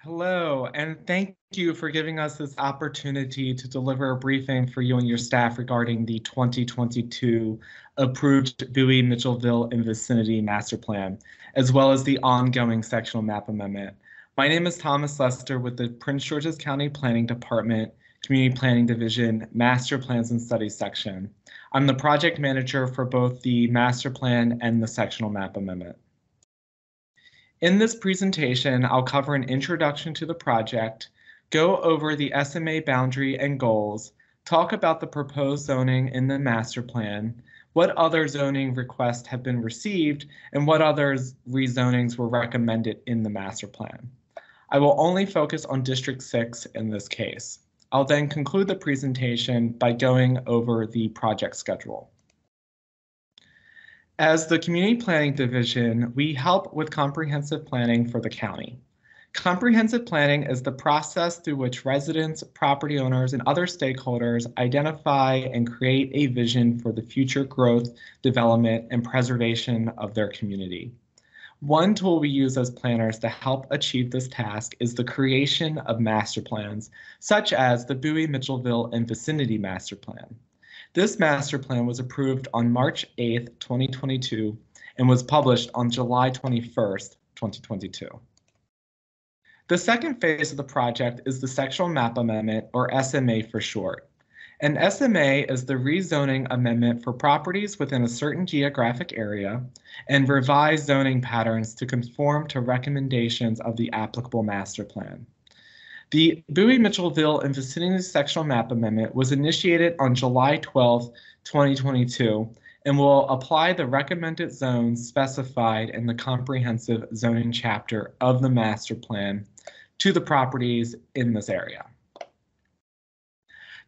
Hello, and thank you for giving us this opportunity to deliver a briefing for you and your staff regarding the 2022 approved Bowie, Mitchellville, and Vicinity Master Plan, as well as the ongoing sectional map amendment. My name is Thomas Lester with the Prince George's County Planning Department, Community Planning Division, Master Plans and Studies section. I'm the project manager for both the master plan and the sectional map amendment. In this presentation, I'll cover an introduction to the project, go over the SMA boundary and goals, talk about the proposed zoning in the master plan, what other zoning requests have been received, and what other rezonings were recommended in the master plan. I will only focus on District 6 in this case. I'll then conclude the presentation by going over the project schedule. As the Community Planning Division, we help with comprehensive planning for the county. Comprehensive planning is the process through which residents, property owners, and other stakeholders identify and create a vision for the future growth, development, and preservation of their community. One tool we use as planners to help achieve this task is the creation of master plans, such as the Bowie, Mitchellville, and Vicinity Master Plan. This master plan was approved on March 8th, 2022, and was published on July 21st, 2022. The second phase of the project is the Sectional Map Amendment, or SMA for short. An SMA is the rezoning amendment for properties within a certain geographic area and revised zoning patterns to conform to recommendations of the applicable master plan. The Bowie, Mitchellville, and Vicinity Sectional Map Amendment was initiated on July 12, 2022, and will apply the recommended zones specified in the comprehensive zoning chapter of the master plan to the properties in this area.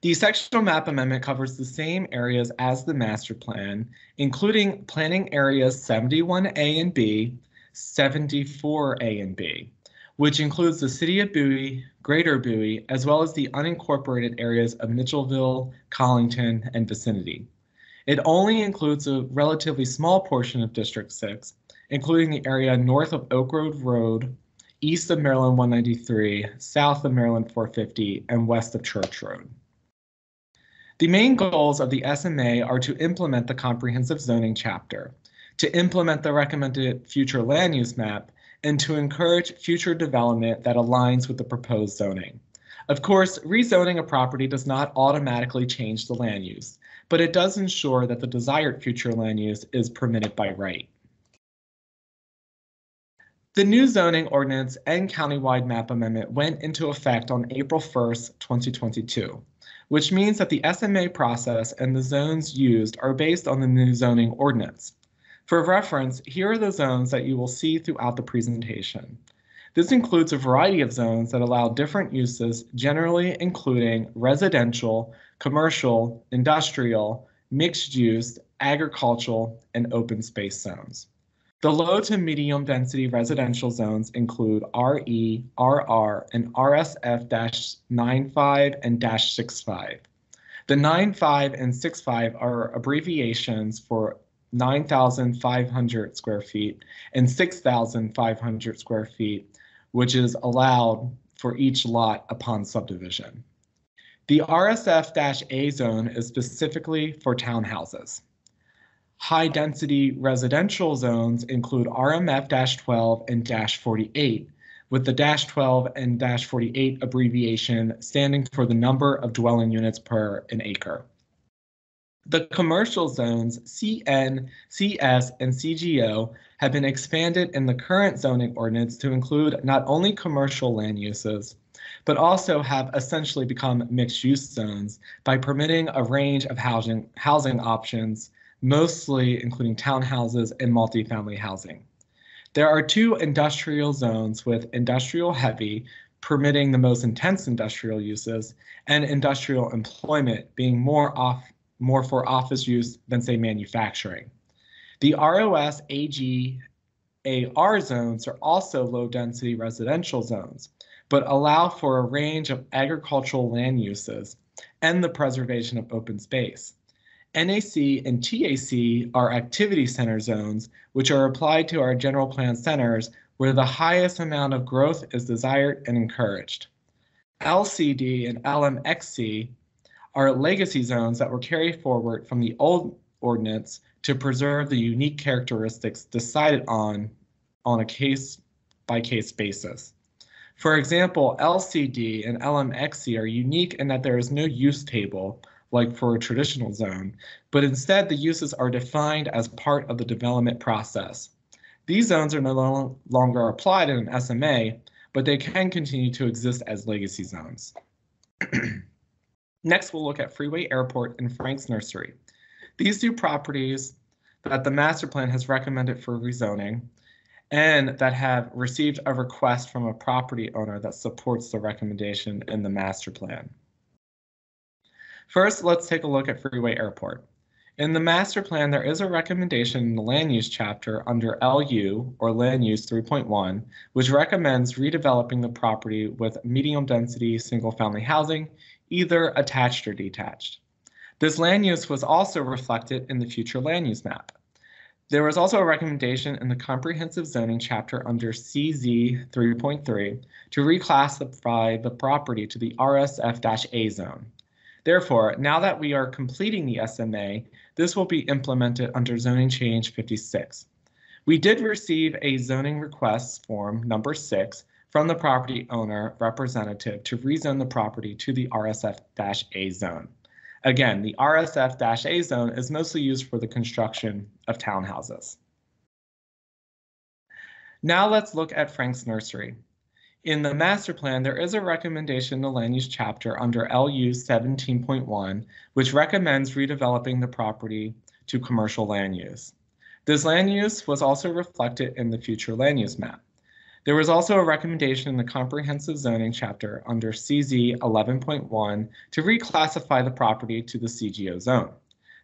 The Sectional Map Amendment covers the same areas as the master plan, including planning areas 71A and B, 74A and B, which includes the City of Bowie, Greater Bowie, as well as the unincorporated areas of Mitchellville, Collington, and Vicinity. It only includes a relatively small portion of District 6, including the area north of Oak Road Road, east of Maryland 193, south of Maryland 450, and west of Church Road. The main goals of the SMA are to implement the comprehensive zoning chapter, to implement the recommended future land use map, and to encourage future development that aligns with the proposed zoning. Of course, rezoning a property does not automatically change the land use, but it does ensure that the desired future land use is permitted by right. The new zoning ordinance and countywide map amendment went into effect on April 1st, 2022, which means that the SMA process and the zones used are based on the new zoning ordinance. For reference, here are the zones that you will see throughout the presentation. This includes a variety of zones that allow different uses, generally including residential, commercial, industrial, mixed use, agricultural, and open space zones. The low to medium density residential zones include RE, RR, and RSF-95 and -65. The 95 and 65 are abbreviations for 9,500 square feet and 6,500 square feet, which is allowed for each lot upon subdivision. The RSF-A zone is specifically for townhouses. High-density residential zones include RMF-12 and -48, with the -12 and -48 abbreviation standing for the number of dwelling units per an acre. The commercial zones CN, CS, and CGO have been expanded in the current zoning ordinance to include not only commercial land uses, but also have essentially become mixed-use zones by permitting a range of housing options, mostly including townhouses and multifamily housing. There are two industrial zones with industrial heavy, permitting the most intense industrial uses, and industrial employment being more for office use than, say, manufacturing. The ROS AG AR zones are also low-density residential zones, but allow for a range of agricultural land uses and the preservation of open space. NAC and TAC are activity center zones, which are applied to our general plan centers where the highest amount of growth is desired and encouraged. LCD and LMXC are legacy zones that were carried forward from the old ordinance to preserve the unique characteristics decided on a case-by-case basis. For example, LCD and LMXC are unique in that there is no use table like for a traditional zone, but instead the uses are defined as part of the development process. These zones are no longer applied in an SMA, but they can continue to exist as legacy zones. Next, we'll look at Freeway Airport and Frank's Nursery. These two properties that the master plan has recommended for rezoning and that have received a request from a property owner that supports the recommendation in the master plan. First, let's take a look at Freeway Airport. In the master plan, there is a recommendation in the land use chapter under LU, or Land Use 3.1, which recommends redeveloping the property with medium density single-family housing, either attached or detached. This land use was also reflected in the future land use map. There was also a recommendation in the comprehensive zoning chapter under CZ 3.3 to reclassify the property to the RSF-A zone. Therefore, now that we are completing the SMA, this will be implemented under zoning change 56. We did receive a zoning request form number 6 from the property owner representative to rezone the property to the RSF-A zone. Again, the RSF-A zone is mostly used for the construction of townhouses. Now let's look at Frank's Nursery. In the master plan, there is a recommendation in the land use chapter under LU 17.1, which recommends redeveloping the property to commercial land use. This land use was also reflected in the future land use map. There was also a recommendation in the comprehensive zoning chapter under CZ 11.1 to reclassify the property to the CGO zone.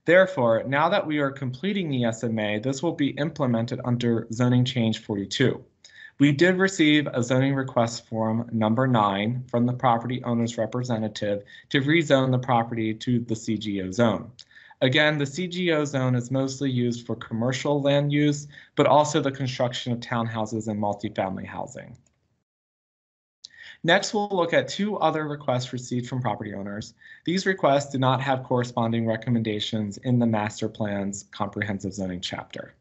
Therefore, now that we are completing the SMA, this will be implemented under zoning change 42. We did receive a zoning request form number 9 from the property owner's representative to rezone the property to the CGO zone. Again, the CGO zone is mostly used for commercial land use, but also the construction of townhouses and multifamily housing. Next, we'll look at 2 other requests received from property owners. These requests do not have corresponding recommendations in the master plan's comprehensive zoning chapter.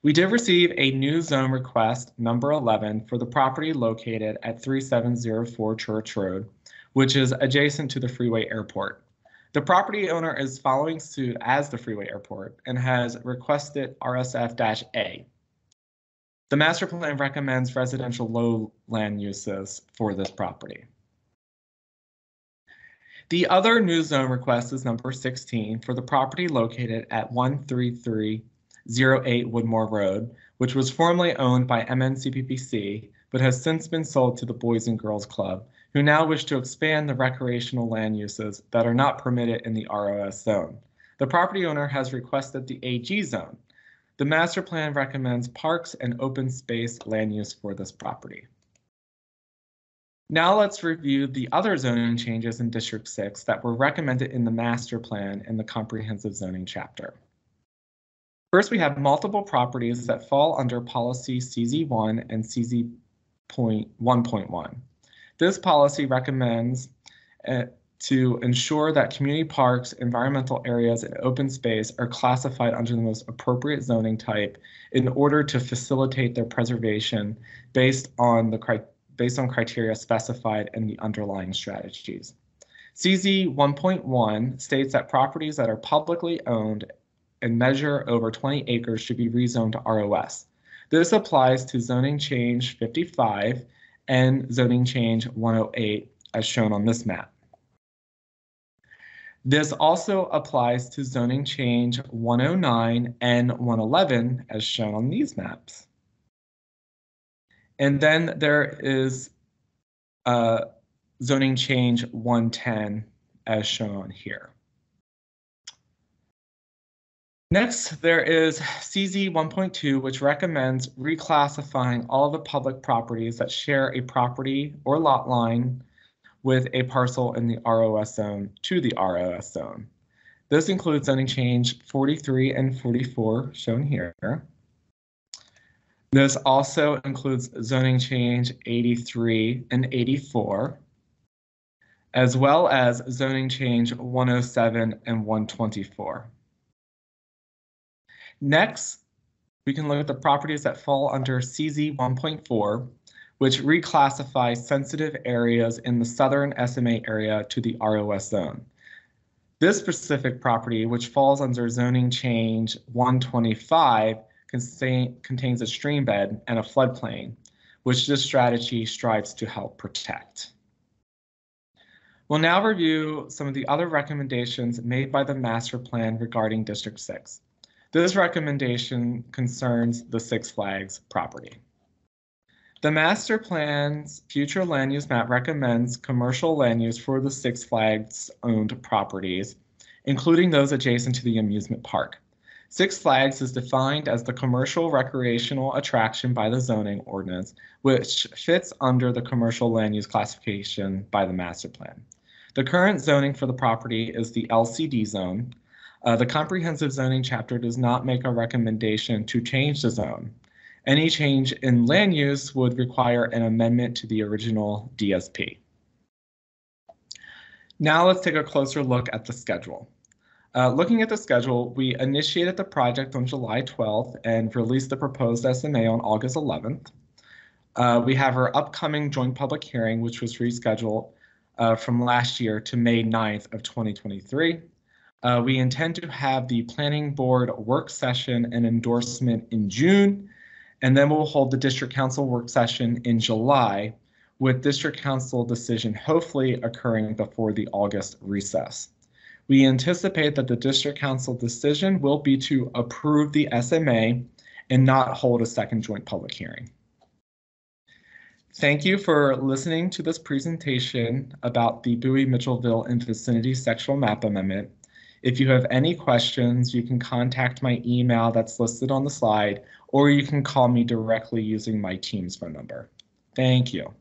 We did receive a new zone request, number 11, for the property located at 3704 Church Road, which is adjacent to the Freeway Airport. The property owner is following suit as the Freeway Airport and has requested RSF-A. The master plan recommends residential low land uses for this property. The other new zone request is number 16 for the property located at 13308 Woodmore Road, which was formerly owned by MNCPPC, but has since been sold to the Boys and Girls Club, who now wish to expand the recreational land uses that are not permitted in the ROS zone. The property owner has requested the AG zone. The master plan recommends parks and open space land use for this property. Now let's review the other zoning changes in District 6 that were recommended in the master plan in the comprehensive zoning chapter. First, we have multiple properties that fall under policy CZ1 and CZ.1.1. This policy recommends to ensure that community parks, environmental areas, and open space are classified under the most appropriate zoning type in order to facilitate their preservation based on criteria specified in the underlying strategies. CZ 1.1 states that properties that are publicly owned and measure over 20 acres should be rezoned to ROS. This applies to zoning change 55 and zoning change 108 as shown on this map. This also applies to zoning change 109 and 111 as shown on these maps. And then there is zoning change 110 as shown here. Next, there is CZ 1.2, which recommends reclassifying all the public properties that share a property or lot line with a parcel in the ROS zone to the ROS zone. This includes zoning change 43 and 44 shown here. This also includes zoning change 83 and 84, as well as zoning change 107 and 124. Next, we can look at the properties that fall under CZ 1.4, which reclassify sensitive areas in the southern SMA area to the ROS zone. This specific property, which falls under zoning change 125, contains a stream bed and a floodplain, which this strategy strives to help protect. We'll now review some of the other recommendations made by the master plan regarding District 6. This recommendation concerns the Six Flags property. The master plan's future land use map recommends commercial land use for the Six Flags owned properties, including those adjacent to the amusement park. Six Flags is defined as the commercial recreational attraction by the zoning ordinance, which fits under the commercial land use classification by the master plan. The current zoning for the property is the LCD zone. The comprehensive zoning chapter does not make a recommendation to change the zone. Any change in land use would require an amendment to the original DSP. Now let's take a closer look at the schedule. Looking at the schedule, we initiated the project on July 12th and released the proposed SMA on August 11th. We have our upcoming joint public hearing, which was rescheduled from last year to May 9th of 2023. We intend to have the planning board work session and endorsement in June, and then we'll hold the district council work session in July, with district council decision hopefully occurring before the August recess. We anticipate that the district council decision will be to approve the SMA and not hold a second joint public hearing. Thank you for listening to this presentation about the Bowie-Mitchellville and vicinity sectional map amendment. If you have any questions, you can contact my email that's listed on the slide, or you can call me directly using my Teams phone number. Thank you.